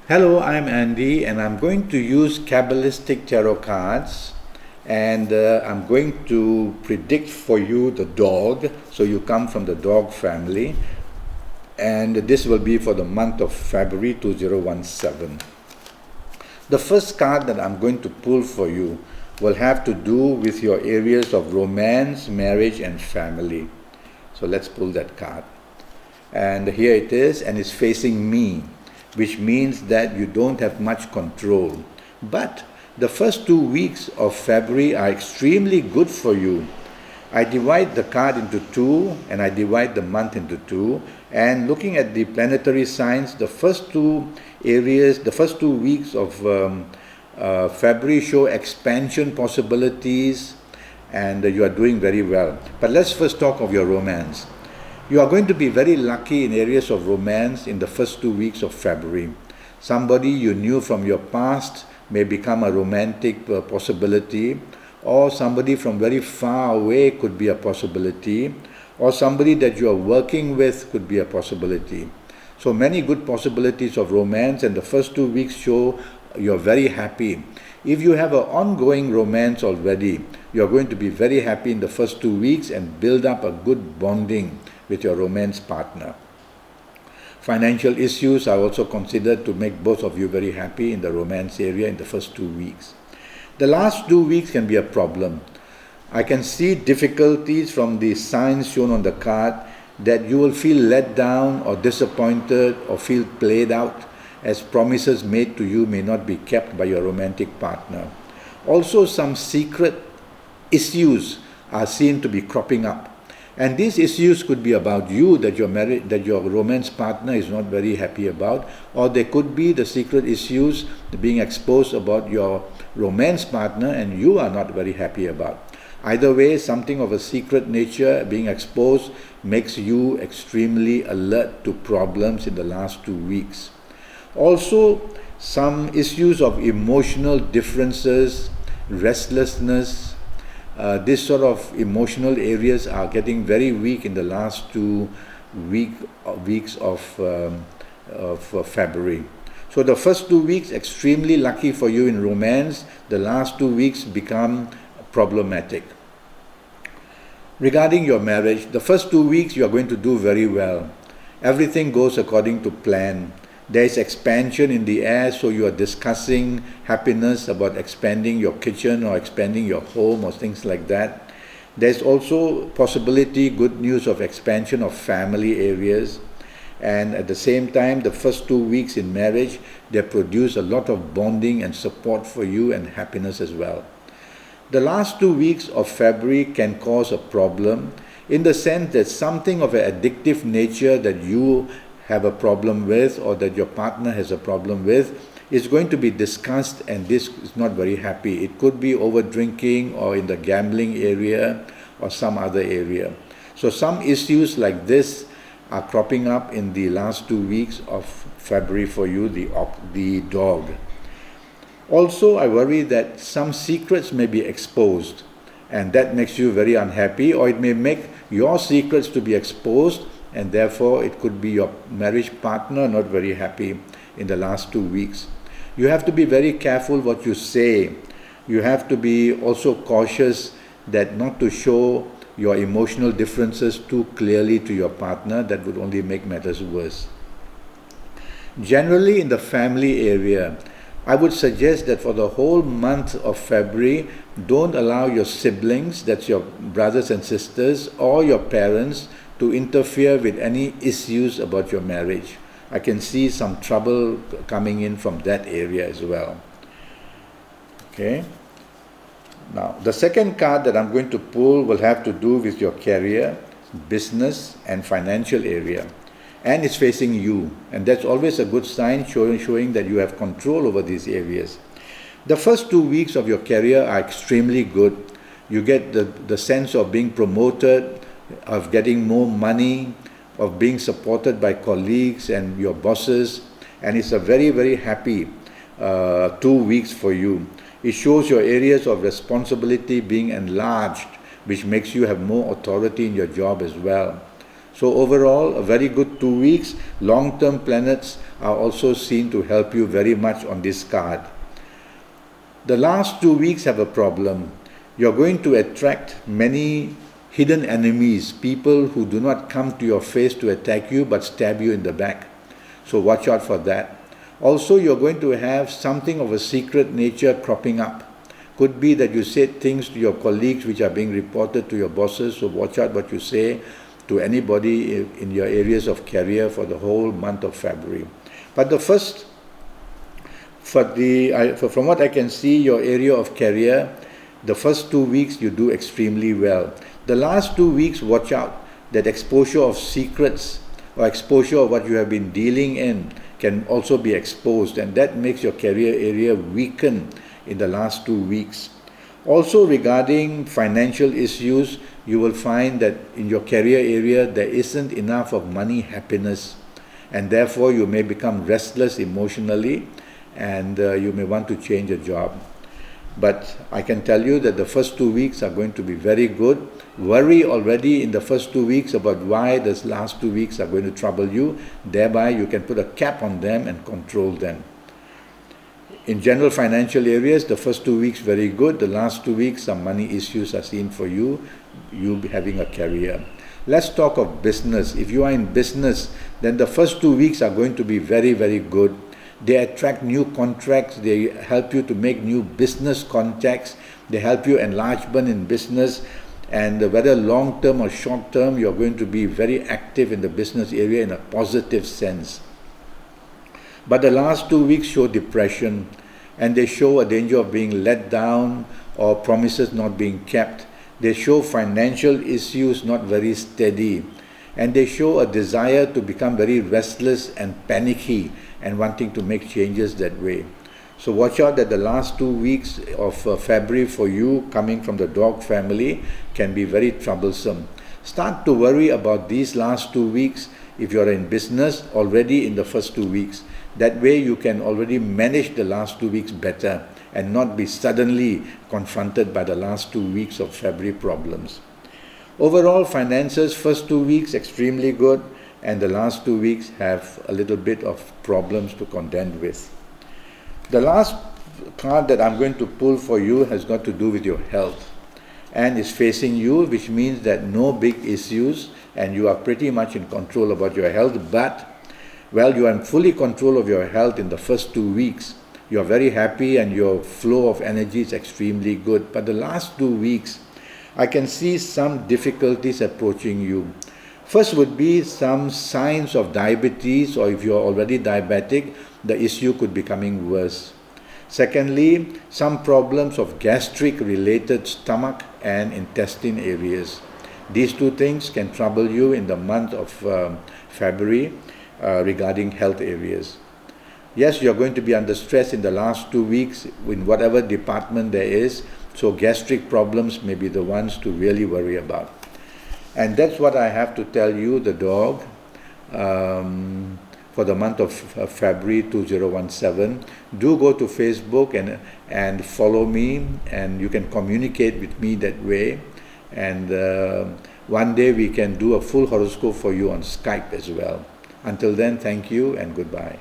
Hello, I'm Andy, and I'm going to use Kabbalistic tarot cards, and I'm going to predict for you the dog. So you come from the dog family, and this will be for the month of February 2017. The first card that I'm going to pull for you will have to do with your areas of romance, marriage, and family. So let's pull that card. And here it is, and it's facing me, which means that you don't have much control. But the first 2 weeks of February are extremely good for you. I divide the card into two, and I divide the month into two. And looking at the planetary signs, the first two weeks of February show expansion possibilities, and you are doing very well. But let's first talk of your romance. You are going to be very lucky in areas of romance in the first 2 weeks of February. Somebody you knew from your past may become a romantic possibility, or somebody from very far away could be a possibility, or somebody that you are working with could be a possibility. So many good possibilities of romance, and the first 2 weeks show you're very happy. If you have an ongoing romance already, you're going to be very happy in the first 2 weeks and build up a good bonding with your romance partner. Financial issues are also considered to make both of you very happy in the romance area in the first 2 weeks. The last 2 weeks can be a problem. I can see difficulties from the signs shown on the card that you will feel let down or disappointed or feel played out, as promises made to you may not be kept by your romantic partner. Also, some secret issues are seen to be cropping up. And these issues could be about you, that your romance partner is not very happy about, or they could be the secret issues being exposed about your romance partner and you are not very happy about. Either way, something of a secret nature being exposed makes you extremely alert to problems in the last 2 weeks. Also, some issues of emotional differences, restlessness, this sort of emotional areas are getting very weak in the last 2 weeks of February. So the first 2 weeks extremely lucky for you in romance. The last 2 weeks become problematic. Regarding your marriage, the first 2 weeks you are going to do very well. Everything goes according to plan. There is expansion in the air, so you are discussing happiness about expanding your kitchen or expanding your home or things like that. There's also possibility, good news of expansion of family areas. And at the same time, the first 2 weeks in marriage, they produce a lot of bonding and support for you and happiness as well. The last 2 weeks of February can cause a problem in the sense that something of an addictive nature that you have a problem with or that your partner has a problem with is going to be discussed, and this is not very happy. It could be over drinking or in the gambling area or some other area. So some issues like this are cropping up in the last 2 weeks of February for you, the dog. Also, I worry that some secrets may be exposed, and that makes you very unhappy, or it may make your secrets to be exposed, and therefore it could be your marriage partner not very happy in the last 2 weeks. You have to be very careful what you say. You have to be also cautious that not to show your emotional differences too clearly to your partner. That would only make matters worse. Generally, in the family area, I would suggest that for the whole month of February, don't allow your siblings, that's your brothers and sisters, or your parents, to interfere with any issues about your marriage. I can see some trouble coming in from that area as well. Okay. Now, the second card that I'm going to pull will have to do with your career, business, and financial area. And it's facing you. And that's always a good sign, showing that you have control over these areas. The first 2 weeks of your career are extremely good. You get the sense of being promoted, of getting more money, of being supported by colleagues and your bosses, and it's a very, very happy 2 weeks for you. It shows your areas of responsibility being enlarged, which makes you have more authority in your job as well. So overall, a very good 2 weeks. Long-term planets are also seen to help you very much on this card. The last 2 weeks have a problem. You're going to attract many hidden enemies, people who do not come to your face to attack you but stab you in the back. So watch out for that. Also, you're going to have something of a secret nature cropping up. Could be that you said things to your colleagues which are being reported to your bosses, so watch out what you say to anybody in your areas of career for the whole month of February. But from what I can see, your area of career, the first 2 weeks you do extremely well. The last 2 weeks, watch out that exposure of secrets or exposure of what you have been dealing in can also be exposed, and that makes your career area weaken in the last 2 weeks. Also, regarding financial issues, you will find that in your career area there isn't enough of money happiness, and therefore you may become restless emotionally, and you may want to change a job. But I can tell you that the first 2 weeks are going to be very good. Worry already in the first 2 weeks about why the last 2 weeks are going to trouble you. Thereby you can put a cap on them and control them. In general financial areas, the first 2 weeks very good. The last 2 weeks, some money issues are seen for you having a career. Let's talk of business. If you are in business, then the first 2 weeks are going to be very, very good. They attract new contracts, they help you to make new business contacts, they help you enlargement in business, and whether long term or short term, you're going to be very active in the business area in a positive sense. But the last 2 weeks show depression, and they show a danger of being let down or promises not being kept. They show financial issues not very steady, and they show a desire to become very restless and panicky and wanting to make changes that way. So watch out that the last 2 weeks of February for you coming from the dog family can be very troublesome. Start to worry about these last 2 weeks if you're in business already in the first 2 weeks. That way you can already manage the last 2 weeks better and not be suddenly confronted by the last 2 weeks of February problems. Overall, finances, first 2 weeks extremely good, and the last 2 weeks have a little bit of problems to contend with. The last card that I'm going to pull for you has got to do with your health and is facing you, which means that no big issues and you are pretty much in control about your health, but well, you are in fully control of your health in the first 2 weeks. You are very happy and your flow of energy is extremely good, but the last 2 weeks I can see some difficulties approaching you. First would be some signs of diabetes, or if you're already diabetic, the issue could be becoming worse. Secondly, some problems of gastric related stomach and intestine areas. These two things can trouble you in the month of February regarding health areas. Yes, you're going to be under stress in the last 2 weeks in whatever department there is, so gastric problems may be the ones to really worry about. And that's what I have to tell you, the dog, for the month of February 2017. Do go to Facebook and follow me, and you can communicate with me that way. And one day we can do a full horoscope for you on Skype as well. Until then, thank you and goodbye.